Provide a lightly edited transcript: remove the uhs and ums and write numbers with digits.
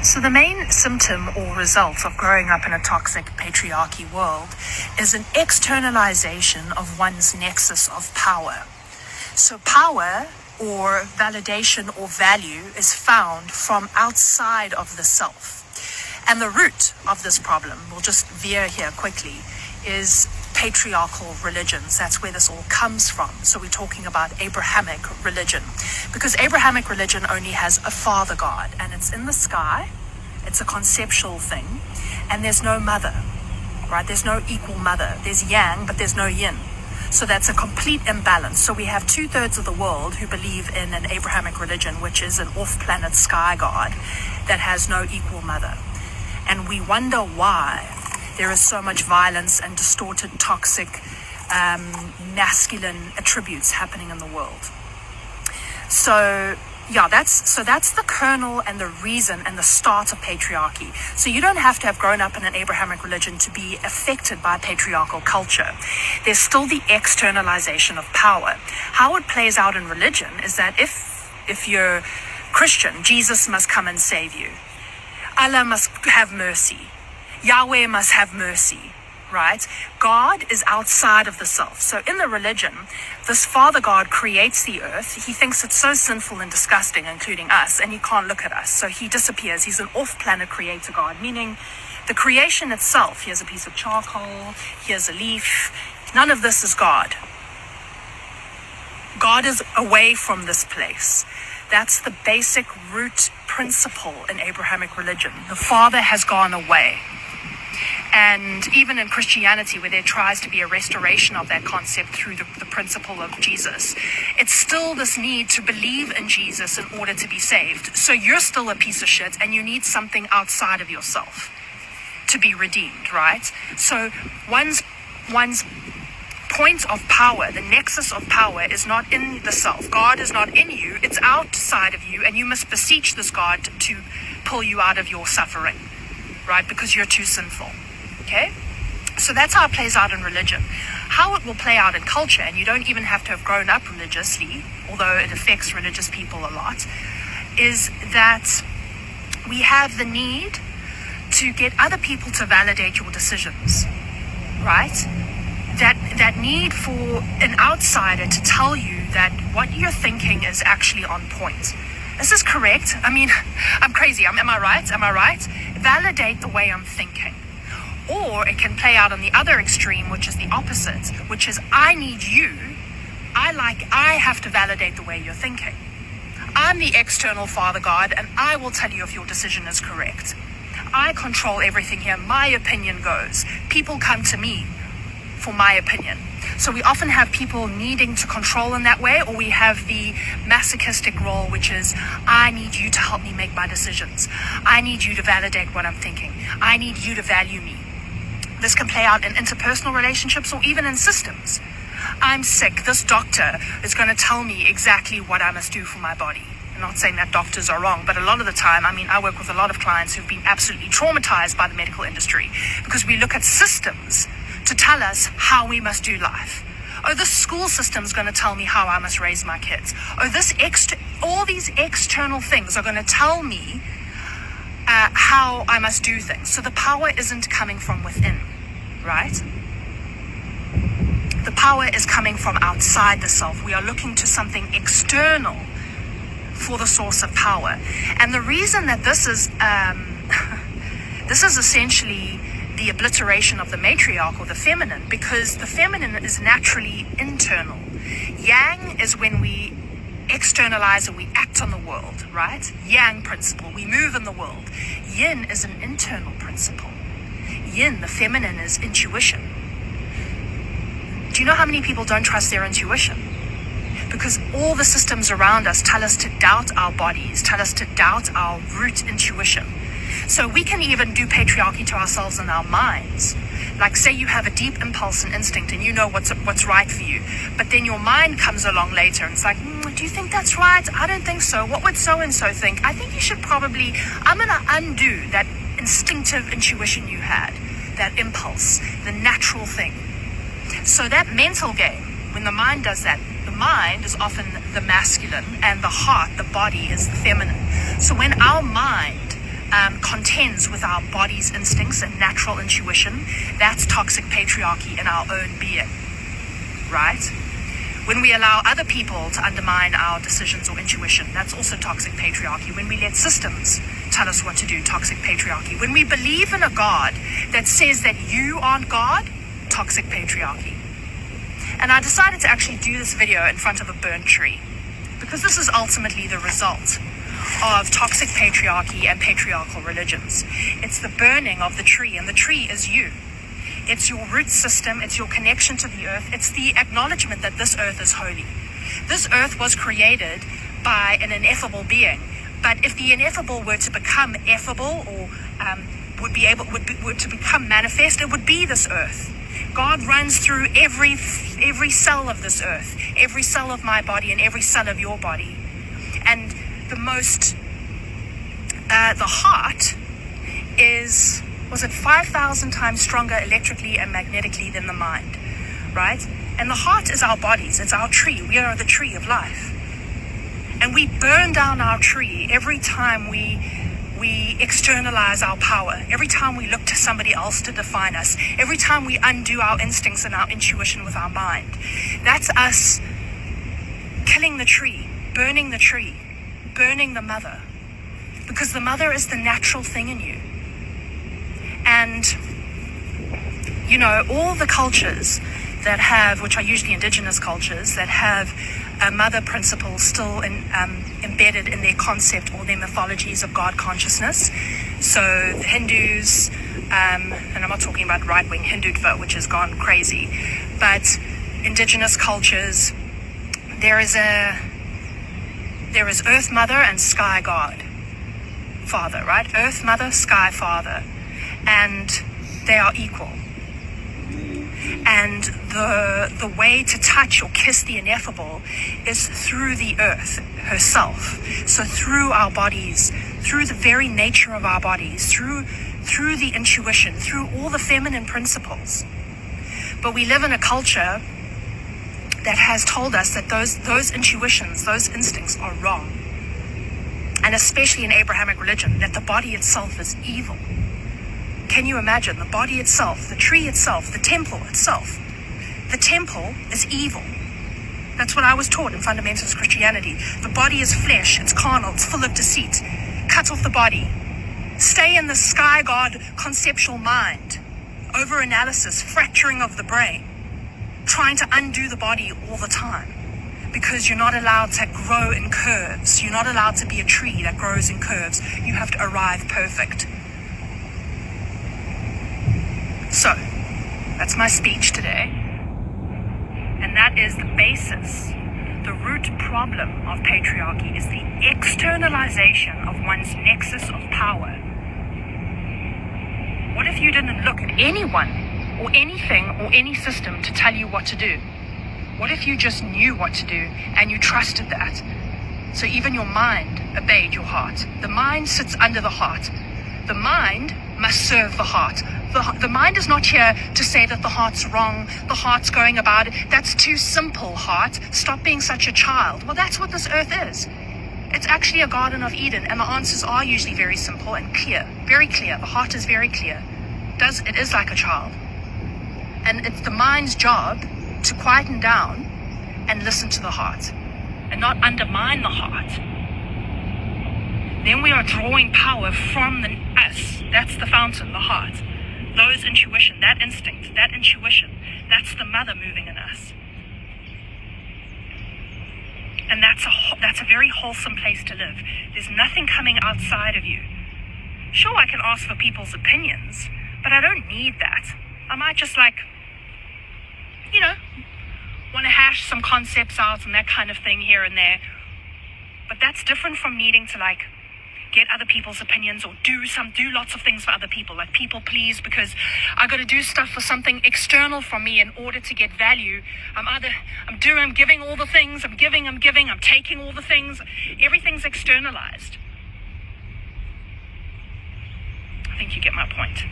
So the main symptom or result of growing up in a toxic patriarchy world is an externalization of one's nexus of power. So power or validation or value is found from outside of the self. And the root of this problem, we'll just veer here quickly, is patriarchal religions. That's where this all comes from. So we're talking about Abrahamic religion, because Abrahamic religion only has a father god, and it's in the sky. It's a conceptual thing, and there's no mother, right? There's no equal mother. There's yang, but there's no yin. So that's a complete imbalance. So we have 2/3 of the world who believe in an Abrahamic religion, which is an off-planet sky god that has no equal mother. And we wonder why there is so much violence and distorted, toxic, masculine attributes happening in the world. So that's the kernel and the reason and the start of patriarchy. So you don't have to have grown up in an Abrahamic religion to be affected by patriarchal culture. There's still the externalization of power. How it plays out in religion is that if you're Christian, Jesus must come and save you. Allah must have mercy. Yahweh must have mercy, right? God is outside of the self. So in the religion, this Father God creates the earth. He thinks it's so sinful and disgusting, including us, and he can't look at us. So he disappears. He's an off-planet creator God, meaning the creation itself. Here's a piece of charcoal. Here's a leaf. None of this is God. God is away from this place. That's the basic root principle in Abrahamic religion. The Father has gone away. And even in Christianity, where there tries to be a restoration of that concept through the principle of Jesus, it's still this need to believe in Jesus in order to be saved. So you're still a piece of shit, and you need something outside of yourself to be redeemed, right? So one's point of power, the nexus of power, is not in the self. God is not in you, it's outside of you, and you must beseech this God to pull you out of your suffering, right? Because you're too sinful. Okay? So that's how it plays out in religion. How it will play out in culture, and you don't even have to have grown up religiously, although it affects religious people a lot, is that we have the need to get other people to validate your decisions, right? That need for an outsider to tell you that what you're thinking is actually on point. This is correct. I mean, I'm crazy. Am I right? Am I right? Validate the way I'm thinking. Or it can play out on the other extreme, which is the opposite, which is I need you. I have to validate the way you're thinking. I'm the external Father God, and I will tell you if your decision is correct. I control everything here. My opinion goes. People come to me for my opinion. So we often have people needing to control in that way, or we have the masochistic role, which is I need you to help me make my decisions. I need you to validate what I'm thinking. I need you to value me. This can play out in interpersonal relationships or even in systems. I'm sick. This doctor is going to tell me exactly what I must do for my body. I'm not saying that doctors are wrong, but a lot of the time, I work with a lot of clients who've been absolutely traumatized by the medical industry because we look at systems to tell us how we must do life. Oh, the school system's going to tell me how I must raise my kids. Oh, all these external things are going to tell me how I must do things. So the power isn't coming from within, right? The power is coming from outside the self. We are looking to something external for the source of power. And the reason that this is essentially the obliteration of the matriarch or the feminine, because the feminine is naturally internal. Yang is when we externalize and we act on the world, right? Yang principle, we move in the world. Yin is an internal principle. Yin, the feminine, is intuition. Do you know how many people don't trust their intuition? Because all the systems around us tell us to doubt our bodies, tell us to doubt our root intuition. So we can even do patriarchy to ourselves in our minds. Like, say you have a deep impulse and instinct and you know what's right for you, but then your mind comes along later and it's like, do you think that's right? I don't think so. What would so-and-so think? I think you should probably, I'm going to undo that instinctive intuition you had, that impulse, the natural thing. So that mental game, when the mind does that, the mind is often the masculine and the heart, the body, is the feminine. So when our mind contends with our body's instincts and natural intuition, that's toxic patriarchy in our own being, right? When we allow other people to undermine our decisions or intuition, that's also toxic patriarchy. When we let systems tell us what to do, toxic patriarchy. When we believe in a God that says that you aren't God, toxic patriarchy. And I decided to actually do this video in front of a burnt tree, because this is ultimately the result of toxic patriarchy and patriarchal religions. It's the burning of the tree, and the tree is you. It's your root system, it's your connection to the earth, it's the acknowledgement that this earth is holy. This earth was created by an ineffable being, but if the ineffable were to become effable, or were to become manifest, it would be this earth. God runs through every cell of this earth, every cell of my body and every cell of your body. And the heart is, was it 5,000 times stronger electrically and magnetically than the mind, right? And the heart is our bodies, it's our tree. We are the tree of life. And we burn down our tree every time we externalize our power, every time we look to somebody else to define us, every time we undo our instincts and our intuition with our mind. That's us killing the tree, burning the mother, because the mother is the natural thing in you. And, you know, all the cultures that have, which are usually indigenous cultures, that have a mother principle still embedded in their concept or their mythologies of God consciousness. So the Hindus, and I'm not talking about right-wing Hindutva, which has gone crazy, but indigenous cultures, there is Earth Mother and Sky God, Father, right? Earth Mother, Sky Father, and they are equal. And the way to touch or kiss the ineffable is through the earth herself. So through our bodies, through the very nature of our bodies, through the intuition, through all the feminine principles. But we live in a culture that has told us that those intuitions, those instincts are wrong. And especially in Abrahamic religion, that the body itself is evil. Can you imagine? The body itself, the tree itself, the temple itself. The temple is evil. That's what I was taught in fundamentalist Christianity. The body is flesh, it's carnal, it's full of deceit. Cut off the body. Stay in the sky god conceptual mind. Over-analysis, fracturing of the brain. Trying to undo the body all the time. Because you're not allowed to grow in curves. You're not allowed to be a tree that grows in curves. You have to arrive perfect. So, that's my speech today. And that is the basis, the root problem of patriarchy is the externalization of one's nexus of power. What if you didn't look at anyone or anything or any system to tell you what to do? What if you just knew what to do and you trusted that? So even your mind obeyed your heart. The mind sits under the heart. The mind must serve the heart. The mind is not here to say that the heart's wrong, the heart's going about it. That's too simple, heart. Stop being such a child. Well, that's what this earth is. It's actually a Garden of Eden, and the answers are usually very simple and clear. Very clear. The heart is very clear. It is like a child. And it's the mind's job to quieten down and listen to the heart and not undermine the heart. Then we are drawing power from us. That's the fountain, the heart. Those intuition, that instinct, that intuition, that's the mother moving in us. And that's a very wholesome place to live. There's nothing coming outside of you. Sure, I can ask for people's opinions, but I don't need that. I might just want to hash some concepts out and that kind of thing here and there. But that's different from needing to get other people's opinions or do lots of things for other people, like people please, because I got to do stuff for something external from me in order to get value. I'm giving all the things, I'm giving, I'm taking all the things. Everything's externalized. I think you get my point.